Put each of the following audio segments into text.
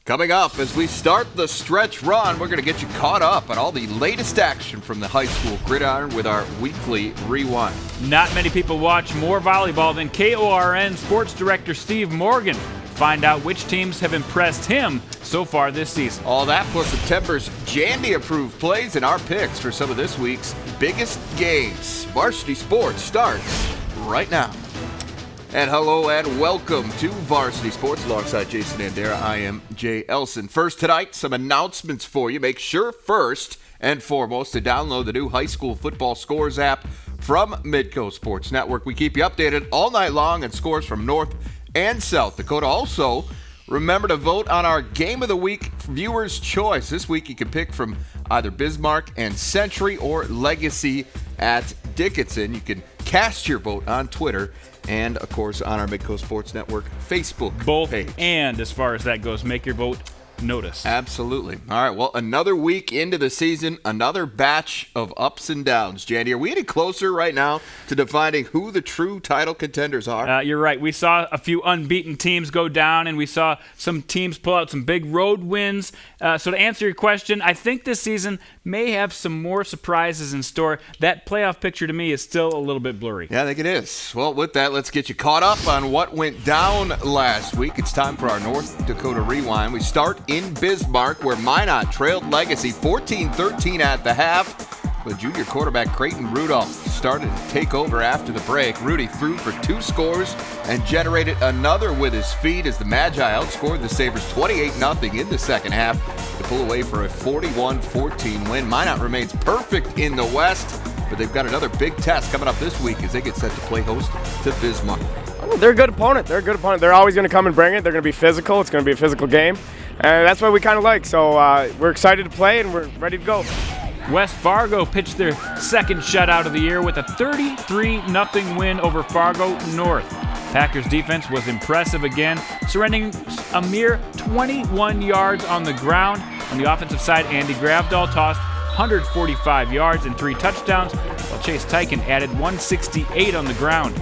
Coming up, as we start the stretch run, we're going to get you caught up on all the latest action from the high school gridiron with our weekly rewind. Not many people watch more volleyball than KORN Sports Director Steve Morgan. Find out which teams have impressed him so far this season. All that plus September's Jani approved plays and our picks for some of this week's biggest games. Varsity Sports starts right now. And hello and welcome to Varsity Sports alongside Jason Andera. I am Jay Elson. First tonight, some announcements for you. Make sure first and foremost to download the new high school football scores app from Midco Sports Network. We keep you updated all night long on scores from North and South Dakota. Also, remember to vote on our Game of the Week Viewer's Choice. This week you can pick from either Bismarck and Century or Legacy at Dickinson. You can cast your vote on Twitter and, of course, on our Midco Sports Network Facebook page. And as far as that goes, make your vote notice. Absolutely. All right, well, another week into the season, another batch of ups and downs. Jani, are we any closer right now to defining who the true title contenders are? You're right. We saw a few unbeaten teams go down, and we saw some teams pull out some big road wins. So to answer your question, I think this season may have some more surprises in store. That playoff picture to me is still a little bit blurry. Yeah, I think it is. Well, with that, let's get you caught up on what went down last week. It's time for our North Dakota Rewind. We start in Bismarck, where Minot trailed Legacy 14-13 at the half. But junior quarterback Creighton Rudolph started to take over after the break. Rudy threw for 2 scores and generated another with his feet as the Magi outscored the Sabres 28-0 in the second half to pull away for a 41-14 win. Minot remains perfect in the West, but they've got another big test coming up this week as they get set to play host to Bismarck. They're a good opponent. They're always going to come and bring it. They're going to be physical. It's going to be a physical game. And that's what we kind of like. So we're excited to play, and we're ready to go. West Fargo pitched their second shutout of the year with a 33-0 win over Fargo North. Packers defense was impressive again, surrendering a mere 21 yards on the ground. On the offensive side, Andy Gravdahl tossed 145 yards and 3 touchdowns, while Chase Tyken added 168 on the ground.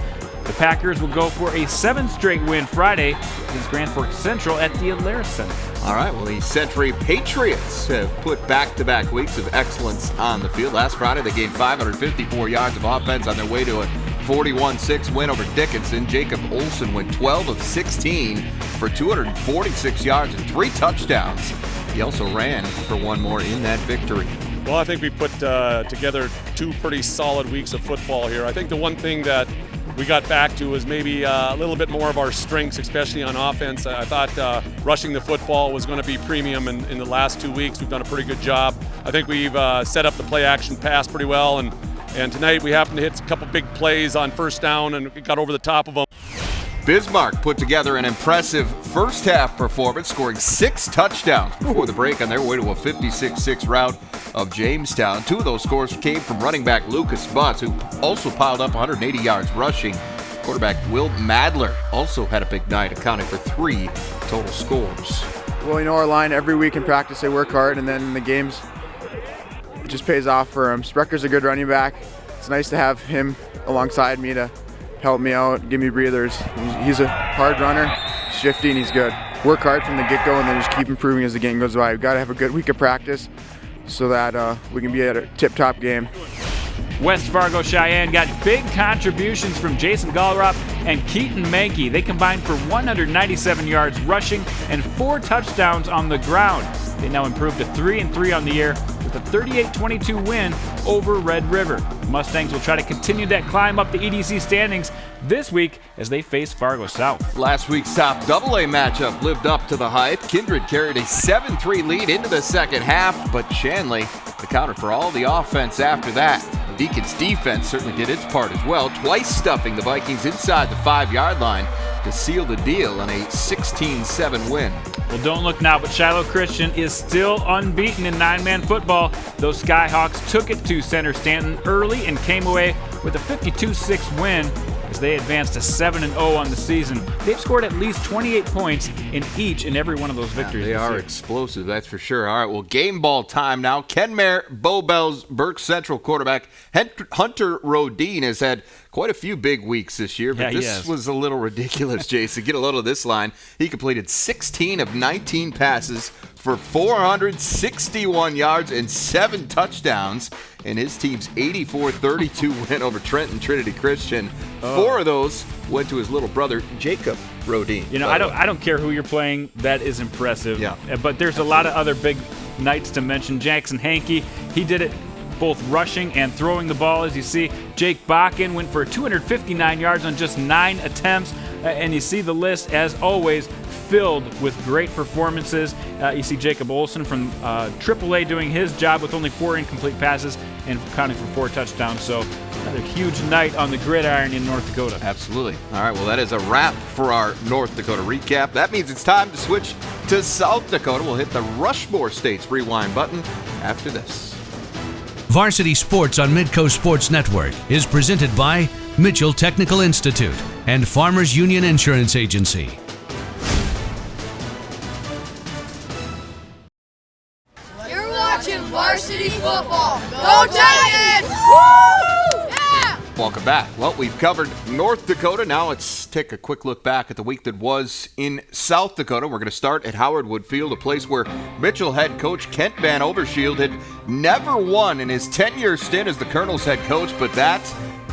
The Packers will go for a 7th straight win Friday against Grand Forks Central at the Alaris Center. All right, well, the Century Patriots have put back-to-back weeks of excellence on the field. Last Friday, they gained 554 yards of offense on their way to a 41-6 win over Dickinson. Jacob Olson went 12 of 16 for 246 yards and 3 touchdowns. He also ran for one more in that victory. Well, I think we put together 2 pretty solid weeks of football here. I think the one thing that we got back to was maybe a little bit more of our strengths, especially on offense. I thought rushing the football was going to be premium in the last 2 weeks. We've done a pretty good job. I think we've set up the play-action pass pretty well, and tonight we happened to hit a couple big plays on first down and got over the top of them. Bismarck put together an impressive first-half performance, scoring 6 touchdowns before the break on their way to a 56-6 rout of Jamestown. 2 of those scores came from running back Lucas Butts, who also piled up 180 yards rushing. Quarterback Will Madler also had a big night, accounting for 3 total scores. Well, you know our line every week in practice, they work hard, and then in the games, it just pays off for him. Sprecker's a good running back. It's nice to have him alongside me to help me out, give me breathers. He's a hard runner, shifty, and he's good. Work hard from the get-go and then just keep improving as the game goes by. We've got to have a good week of practice so that we can be at a tip-top game. West Fargo Cheyenne got big contributions from Jason Gallrop and Keaton Mankey. They combined for 197 yards rushing and 4 touchdowns on the ground. They now improved to 3-3 on the year with a 38-22 win over Red River. Mustangs will try to continue that climb up the EDC standings this week as they face Fargo South. Last week's top AA matchup lived up to the hype. Kindred carried a 7-3 lead into the second half, but Shanley accounted for all the offense after that. Deacon's defense certainly did its part as well, twice stuffing the Vikings inside the 5-yard line to seal the deal in a 16-7 win. Well, don't look now, but Shiloh Christian is still unbeaten in 9-man football. Those Skyhawks took it to Center Stanton early and came away with a 52-6 win as they advanced to 7-0 on the season. They've scored at least 28 points in each and every one of those victories. They are explosive, that's for sure. All right, well, game ball time now. Kenmare Bowbells Burke Central quarterback Hunter Rodine has had quite a few big weeks this year, but this was a little ridiculous, Jason. Get a load of this line. He completed 16 of 19 passes for 461 yards and 7 touchdowns in his team's 84-32 win over Trenton Trinity Christian. 4 of those went to his little brother, Jacob Rodine. You know, I don't care who you're playing. That is impressive. Yeah. But there's a lot of other big nights to mention. Jaxon Jahnke, he did it both rushing and throwing the ball. As you see, Jake Bakken went for 259 yards on just 9 attempts. And you see the list, as always, filled with great performances. You see Jacob Olsen from AAA doing his job with only 4 incomplete passes and counting for 4 touchdowns. So another huge night on the gridiron in North Dakota. Absolutely. All right, well, that is a wrap for our North Dakota recap. That means it's time to switch to South Dakota. We'll hit the Rushmore States rewind button after this. Varsity Sports on Midco Sports Network is presented by Mitchell Technical Institute and Farmers Union Insurance Agency. You're watching Varsity Football. Go Titans! Woo! Yeah! Welcome back. Well, we've covered North Dakota. Now let's take a quick look back at the week that was in South Dakota. We're going to start at Howard Wood Field, a place where Mitchell head coach Kent Van Overshield had never won in his 10-year stint as the Colonel's head coach, but that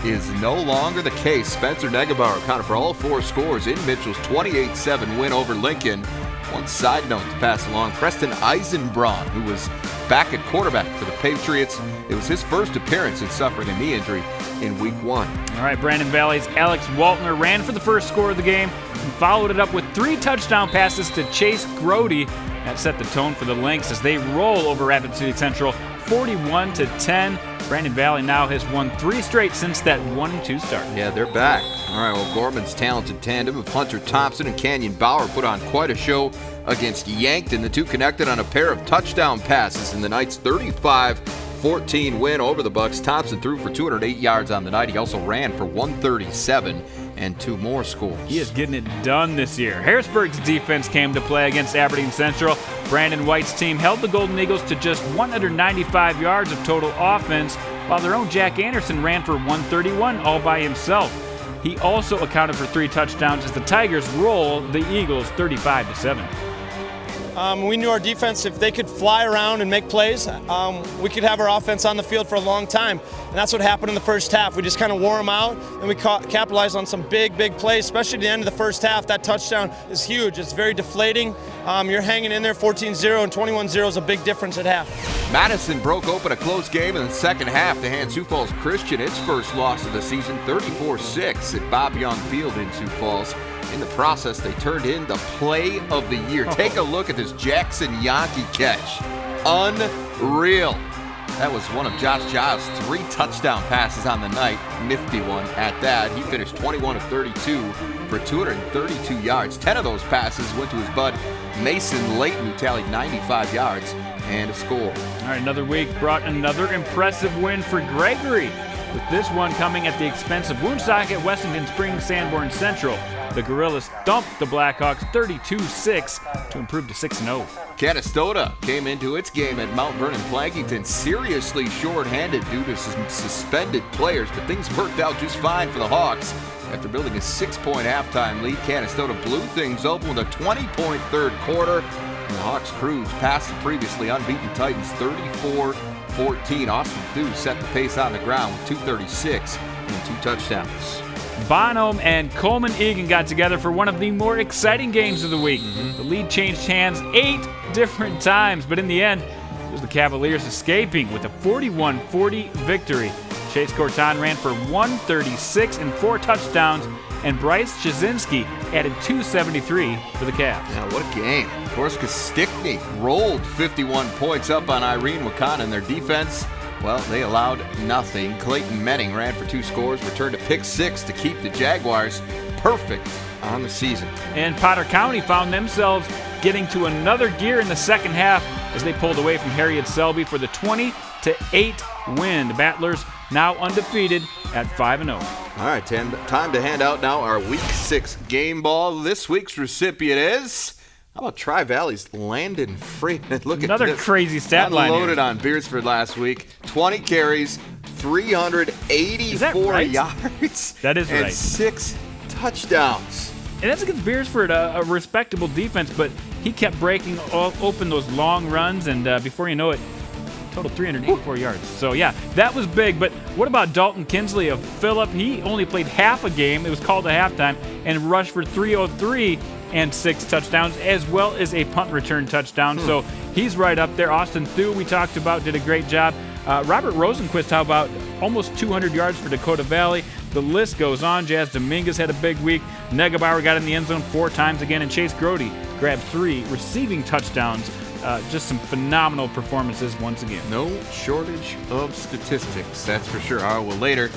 is no longer the case. Spencer Negebauer accounted for all 4 scores in Mitchell's 28-7 win over Lincoln. One side note to pass along, Preston Eisenbraun, who was back at quarterback for the Patriots. It was his first appearance in suffering a knee injury in week 1. All right, Brandon Valley's Alex Waltner ran for the first score of the game and followed it up with 3 touchdown passes to Chase Grody. That set the tone for the Lynx as they roll over Rapid City Central 41-10. Brandon Valley now has won 3 straight since that 1-2 start. Yeah, they're back. All right, well, Gorman's talented tandem of Hunter Thompson and Canyon Bauer put on quite a show against Yankton. The two connected on a pair of touchdown passes in the Knights' 35-14 win over the Bucks. Thompson threw for 208 yards on the night. He also ran for 137 and 2 more scores. He is getting it done this year. Harrisburg's defense came to play against Aberdeen Central. Brandon White's team held the Golden Eagles to just 195 yards of total offense, while their own Jack Anderson ran for 131 all by himself. He also accounted for 3 touchdowns as the Tigers rolled the Eagles 35-7. We knew our defense, if they could fly around and make plays, we could have our offense on the field for a long time. And that's what happened in the first half. We just kind of wore them out, and we capitalized on some big plays, especially at the end of the first half. That touchdown is huge. It's very deflating. You're hanging in there 14-0, and 21-0 is a big difference at half. Madison broke open a close game in the second half to hand Sioux Falls Christian its first loss of the season, 34-6 at Bob Young Field in Sioux Falls. In the process, they turned in the play of the year. Take a look at this Jaxon Jahnke catch. Unreal. That was one of Josh Giles' 3 touchdown passes on the night. Nifty one at that. He finished 21 of 32 for 232 yards. 10 of those passes went to his bud Mason Layton, who tallied 95 yards and a score. All right, another week brought another impressive win for Gregory, with this one coming at the expense of Woonsocket, Westington Springs, Sanborn Central. The Gorillas thumped the Blackhawks 32-6 to improve to 6-0. Canastota came into its game at Mount Vernon Plankington seriously short-handed due to some suspended players, but things worked out just fine for the Hawks. After building a 6-point halftime lead, Canastota blew things open with a 20-point third quarter, and the Hawks cruised past the previously unbeaten Titans 34-14. Austin Thew set the pace on the ground with 236 and 2 touchdowns. Bonham and Coleman Egan got together for one of the more exciting games of the week. The lead changed hands 8 different times, but in the end, it was the Cavaliers escaping with a 41-40 victory. Chase Corton ran for 136 and 4 touchdowns, and Bryce Chazinski added 273 for the Cavs. Yeah, what a game. Of course, Stickney rolled 51 points up on Irene Wakana, and their defense, well, they allowed nothing. Clayton Menning ran for 2 scores, returned a pick 6 to keep the Jaguars perfect on the season. And Potter County found themselves getting to another gear in the second half as they pulled away from Harriet Selby for the 20-8 win. The Battlers now undefeated at 5-0. All right, time to hand out now our Week 6 game ball. This week's recipient is How about Tri-Valley's Landon Freeman? Look Another at this. crazy stat line Unloaded here. on Beersford last week. 20 carries, 384 right? yards. That is and right. 6 touchdowns. And that's against Beersford, a respectable defense, but he kept breaking open those long runs, and before you know it, total 384 yards. So, yeah, that was big. But what about Dalton Kinsley of Phillip? He only played half a game. It was called a halftime, and rushed for 303 and 6 touchdowns, as well as a punt return touchdown. So he's right up there. Austin Thu, we talked about, did a great job. Robert Rosenquist, how about almost 200 yards for Dakota Valley? The list goes on. Jazz Dominguez had a big week. Negebauer got in the end zone 4 times again, and Chase Grody grabbed 3 receiving touchdowns. Just some phenomenal performances once again. No shortage of statistics, that's for sure. All right, well, later,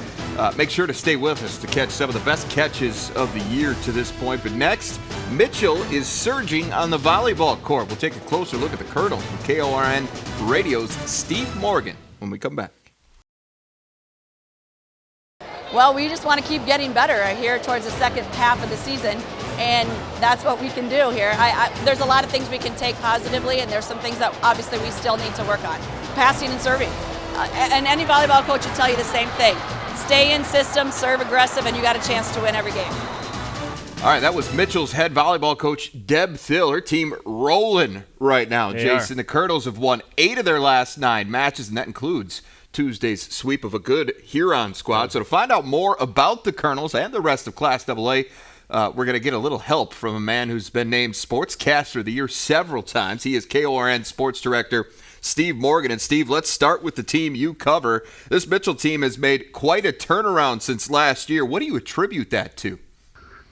make sure to stay with us to catch some of the best catches of the year to this point. But next, Mitchell is surging on the volleyball court. We'll take a closer look at the Colonels from KORN Radio's Steve Morgan when we come back. Well, we just want to keep getting better here towards the second half of the season, and that's what we can do here. There's a lot of things we can take positively, and there's some things that obviously we still need to work on. Passing and serving. And any volleyball coach will tell you the same thing. Stay in system, serve aggressive, and you got a chance to win every game. All right, that was Mitchell's head volleyball coach, Deb Thill. Her team rolling right now, Jason. The Colonels have won 8 of their last 9 matches, and that includes Tuesday's sweep of a good Huron squad. So to find out more about the Colonels and the rest of Class AA, we're going to get a little help from a man who's been named Sportscaster of the Year several times. He is KORN Sports Director Steve Morgan. And Steve, let's start with the team you cover. This Mitchell team has made quite a turnaround since last year. What do you attribute that to?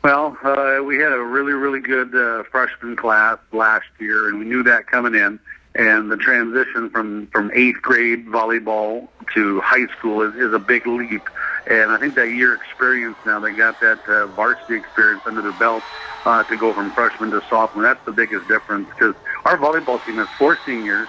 Well, we had a really, really good freshman class last year, and we knew that coming in. And the transition from 8th grade volleyball to high school is a big leap. And I think that year experience now, they got that varsity experience under their belt to go from freshman to sophomore. That's the biggest difference, because our volleyball team has 4 seniors,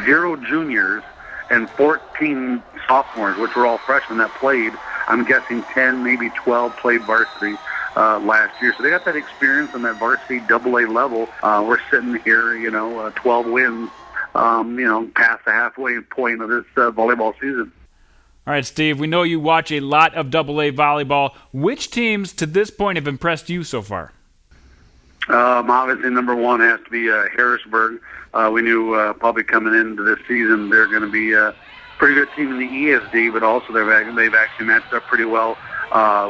0 juniors, and 14 sophomores, which were all freshmen that played. I'm guessing 10, maybe 12 played varsity last year. So they got that experience on that varsity AA level. We're sitting here, 12 wins, past the halfway point of this volleyball season. All right, Steve, we know you watch a lot of AA volleyball. Which teams to this point have impressed you so far? Obviously, number one has to be Harrisburg. We knew probably coming into this season they're going to be a pretty good team in the ESD, but also they've actually matched up pretty well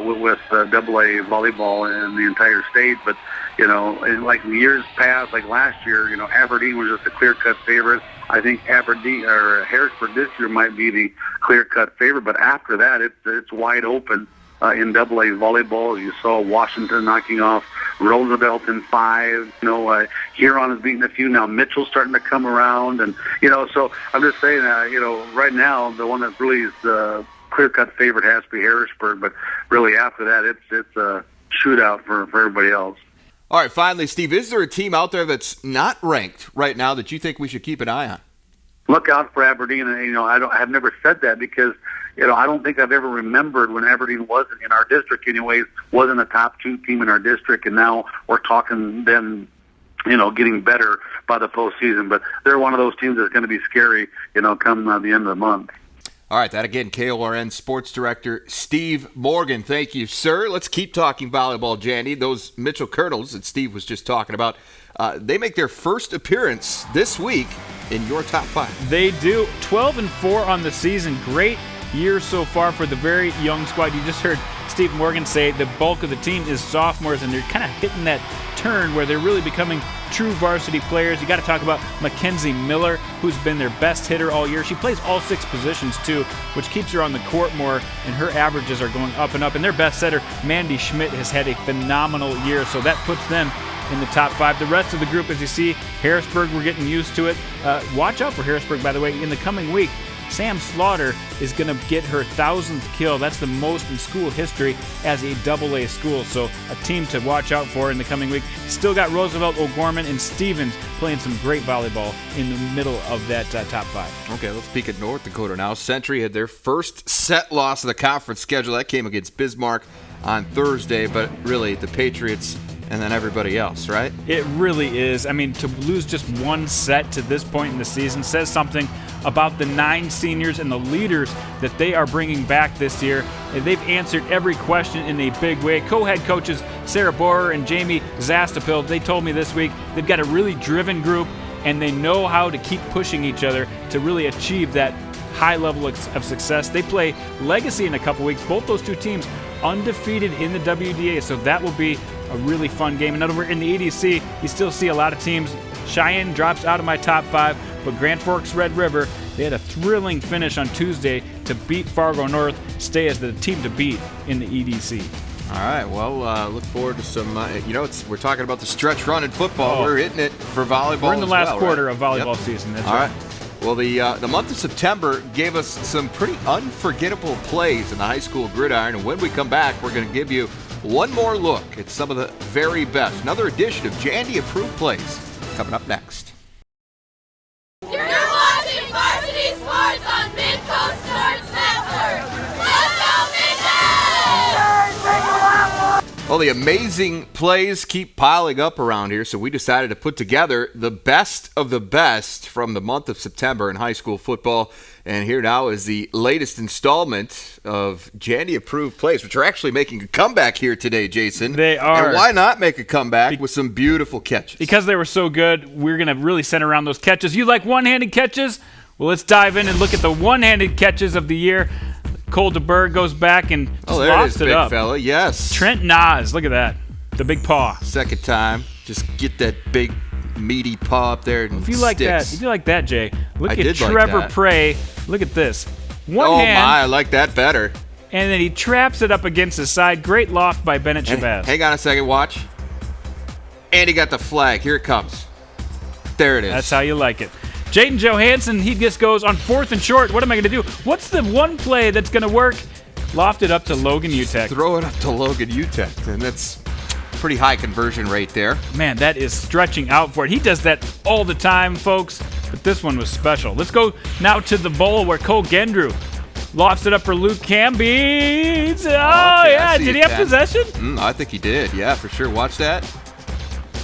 with AA volleyball in the entire state. But, in like years past, like last year, Aberdeen was just a clear-cut favorite. I think Harrisburg this year might be the clear-cut favorite, but after that, it's wide open in AA volleyball. You saw Washington knocking off Roosevelt in 5. Huron is beating a few now. Mitchell's starting to come around, and so I'm just saying, right now the one that really is the clear-cut favorite has to be Harrisburg, but really after that, it's a shootout for everybody else. All right, finally, Steve, is there a team out there that's not ranked right now that you think we should keep an eye on? Look out for Aberdeen, and I've never said that because I don't think I've ever remembered when Aberdeen wasn't in our district, anyways, wasn't a top 2 team in our district, and now we're talking them, getting better by the postseason. But they're one of those teams that's going to be scary, come the end of the month. All right, that again, KORN Sports Director Steve Morgan. Thank you, sir. Let's keep talking volleyball, Jani. Those Mitchell Colonels that Steve was just talking about, they make their first appearance this week in your top 5. They do. 12-4 on the season. Great year so far for the very young squad. You just heard Steve Morgan say the bulk of the team is sophomores, and they're kind of hitting that turn where they're really becoming true varsity players. You got to talk about Mackenzie Miller, who's been their best hitter all year. She plays all 6 positions too, which keeps her on the court more, and her averages are going up and up. And their best setter, Mandy Schmidt, has had a phenomenal year, so that puts them in the top 5. The rest of the group, as you see, Harrisburg, we're getting used to it. Watch out for Harrisburg, by the way, in the coming week. Sam Slaughter is going to get her 1,000th kill. That's the most in school history as a AA school. So a team to watch out for in the coming week. Still got Roosevelt, O'Gorman, and Stevens playing some great volleyball in the middle of that top 5. Okay, let's peek at North Dakota now. Century had their first set loss of the conference schedule. That came against Bismarck on Thursday, but really the Patriots and then everybody else, right? It really is. I mean, to lose just one set to this point in the season says something about the 9 seniors and the leaders that they are bringing back this year. They've answered every question in a big way. Co-head coaches Sarah Borer and Jamie Zastapil, they told me this week they've got a really driven group, and they know how to keep pushing each other to really achieve that high level of success. They play Legacy in a couple weeks. Both those two teams undefeated in the WDA, so that will be a really fun game. And over in the EDC, you still see a lot of teams. Cheyenne drops out of my top 5, but Grand Forks Red River, they had a thrilling finish on Tuesday to beat Fargo North, stay as the team to beat in the EDC. All right, well, look forward to some, we're talking about the stretch run in football. Oh. We're hitting it for volleyball. We're in the last quarter right? of volleyball season. That's All right. Well, the month of September gave us some pretty unforgettable plays in the high school gridiron, and when we come back, we're going to give you one more look at some of the very best. Another edition of Jani Approved Plays coming up next. You're watching Varsity Sports on Midco Sports Network. Let's go, Midco! Well, the amazing plays keep piling up around here, so we decided to put together the best of the best from the month of September in high school football. And here now is the latest installment of Jani Approved Plays, which are actually making a comeback here today, Jason. They are. And why not make a comeback with some beautiful catches? Because they were so good, we're going to really center around those catches. You like one-handed catches? Well, let's dive in and look at the one-handed catches of the year. Cole DeBerg goes back and just there lofts it is, big up. fella. Yes. Trent Nas, look at that. The big paw. Second time. Just get that big, meaty paw up there and If you like that, Jay, look I at did like Trevor that. Prey. Look at this. One Oh, hand, my, I like that better. and then he traps it up against his side. Great loft by Bennett And Shabazz. hang on a second, watch. And he got the flag. Here it comes. There it is. That's how you like it. Jaden Johansson, he just goes on 4th and short. What am I going to do? What's the one play that's going to work? Loft it up to Logan Utek. Throw it up to Logan Utek, and that's pretty high conversion rate there. Man, that is stretching out for it. He does that all the time, folks, but this one was special. Let's go now to the bowl where Cole Gendrew lofts it up for Luke Cambees. Okay, I Yeah. see Did it, he have Dan. possession? I think he did. Yeah, for sure. Watch that.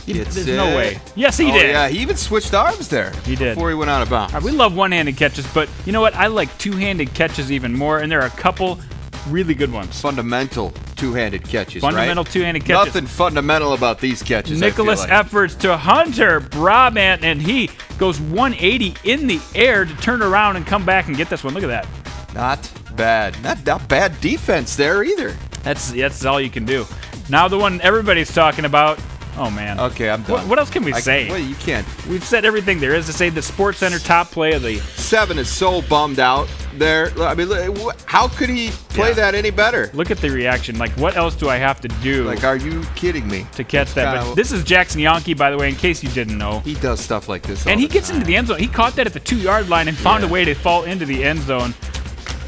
There's no way. Yes, he did. Yeah, he even switched arms there. He did. Before he went out of bounds. We love one-handed catches, but you know what? I like two-handed catches even more, and there are a couple really good ones. Fundamental two-handed catches, Fundamental right? two-handed catches. Nothing fundamental about these catches, Nicholas I feel like. efforts to Hunter Brabant, and he goes 180 in the air to turn around and come back and get this one. Look at that. Not bad. Not bad defense there either. That's all you can do. Now the one everybody's talking about. Oh, man. Okay, I'm done. What else can we say? Well, you can't. We've said everything there is to say. The Sports Center top play of the 7 is so bummed out there. I mean, how could he play that any better? Look at the reaction. Like, what else do I have to do? Like, are you kidding me? To catch that. But this is Jaxon Jahnke, by the way, in case you didn't know. He does stuff like this all And he the gets time. into the end zone. He caught that at the 2-yard line and found a way to fall into the end zone.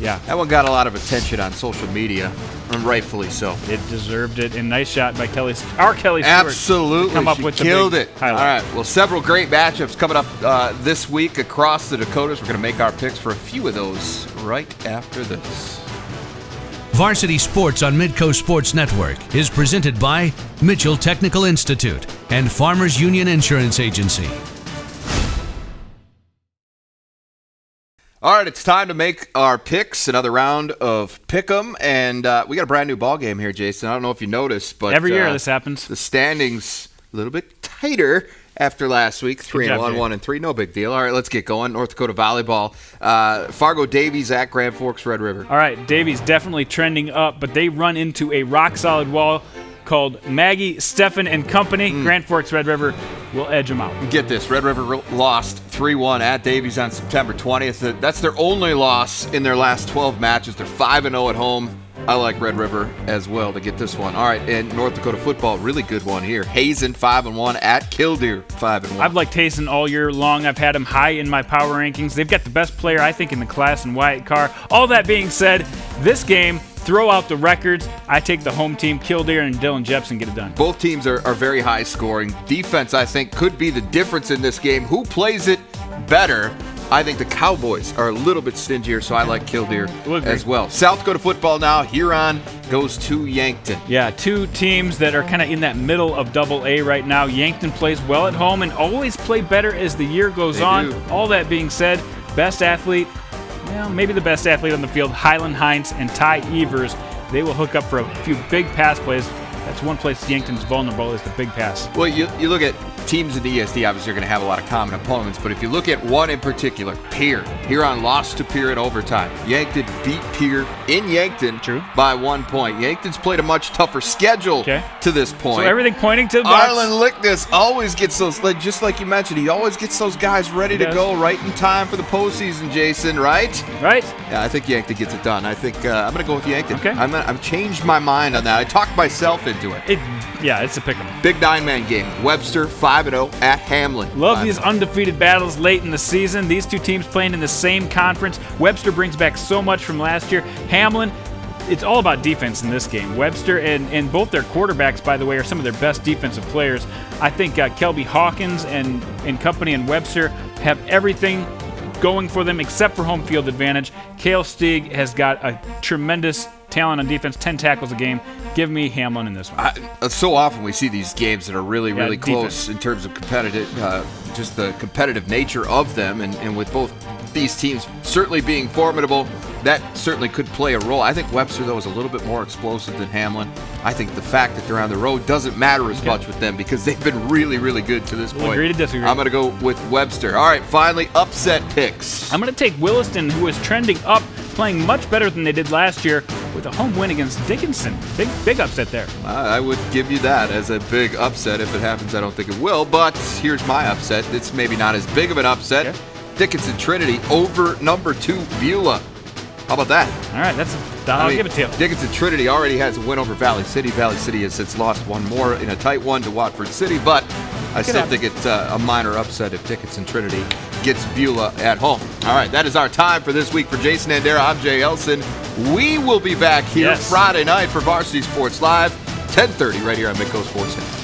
Yeah. That one got a lot of attention on social media, and rightfully so. It deserved it. And nice shot by Kelly Stewart. Absolutely. Come up She with the killed big it. highlight. All right. Well, several great matchups coming up this week across the Dakotas. We're going to make our picks for a few of those right after this. Varsity Sports on Midco Sports Network is presented by Mitchell Technical Institute and Farmers Union Insurance Agency. All right, it's time to make our picks, another round of Pick'em, and we got a brand new ball game here, Jason. I don't know if you noticed, but every year this happens. The standings a little bit tighter after last week, 3-1, 1-3, no big deal. All right, let's get going. North Dakota volleyball, Fargo Davies at Grand Forks Red River. All right, Davies definitely trending up, but they run into a rock-solid wall called Maggie, Steffen, and Company. Grand Forks Red River will edge them out. Get this, Red River lost 3-1 at Davies on September 20th. That's their only loss in their last 12 matches. They're 5-0 at home. I like Red River as well to get this one. All right, and North Dakota football, really good one here. Hazen 5-1 at Killdeer 5-1. I've liked Hazen all year long. I've had him high in my power rankings. They've got the best player, I think, in the class in Wyatt Carr. All that being said, this game, throw out the records. I take the home team. Killdeer and Dylan Jepson get it done. Both teams are very high scoring. Defense, I think, could be the difference in this game. Who plays it better? I think the Cowboys are a little bit stingier, so I like Killdeer as well. South Dakota football now. Huron goes to Yankton. Yeah, two teams that are kind of in that middle of Double-A right now. Yankton plays well at home and always play better as the year goes on. All that being said, best athlete, well, maybe the best athlete on the field, Highland Hines and Ty Evers. They will hook up for a few big pass plays. That's one place Yankton's vulnerable is the big pass. Well, you look at teams in the ESD, obviously are going to have a lot of common opponents, but if you look at one in particular, Pierre. Huron lost to Pierre in overtime. Yankton beat Pierre in Yankton by 1 point. Yankton's played a much tougher schedule to this point. So everything pointing to the Bucks. Arlen Lickness always gets those, just like you mentioned, he always gets those guys ready to go right in time for the postseason, Jason, right? Right. Yeah, I think Yankton gets it done. I think I'm going to go with Yankton. Okay. I've changed my mind on that. I talked myself into it. It's a pick-em. Big 9-man game. Webster 5-0 at Hamlin. Love these undefeated battles late in the season. These two teams playing in the same conference. Webster brings back so much from last year. Hamlin, it's all about defense in this game. Webster and both their quarterbacks, by the way, are some of their best defensive players. I think Kelby Hawkins and company and Webster have everything going for them except for home field advantage. Cale Stieg has got a tremendous talent on defense, 10 tackles a game. Give me Hamlin in this one. So often we see these games that are really, really close in terms of competitive, just the competitive nature of them, and with both these teams certainly being formidable, that certainly could play a role. I think Webster, though, is a little bit more explosive than Hamlin. I think the fact that they're on the road doesn't matter as much with them because they've been really, really good to this point. Agree to disagree. I'm going to go with Webster. All right, finally, upset picks. I'm going to take Williston, who is trending up, playing much better than they did last year, with a home win against Dickinson. Big upset there. I would give you that as a big upset. If it happens, I don't think it will, but here's my upset. It's maybe not as big of an upset. Okay. Dickinson Trinity over number 2 Beulah. How about that? All right, I'll give it to you. Dickinson Trinity already has a win over Valley City. Valley City has since lost one more in a tight one to Watford City, but I still think it's a minor upset if Dickinson Trinity gets Beulah at home. All right, that is our time for this week. For Jason Andera, I'm Jay Elson. We will be back here Friday night for Varsity Sports Live, 10:30 right here on Midco Sports Net.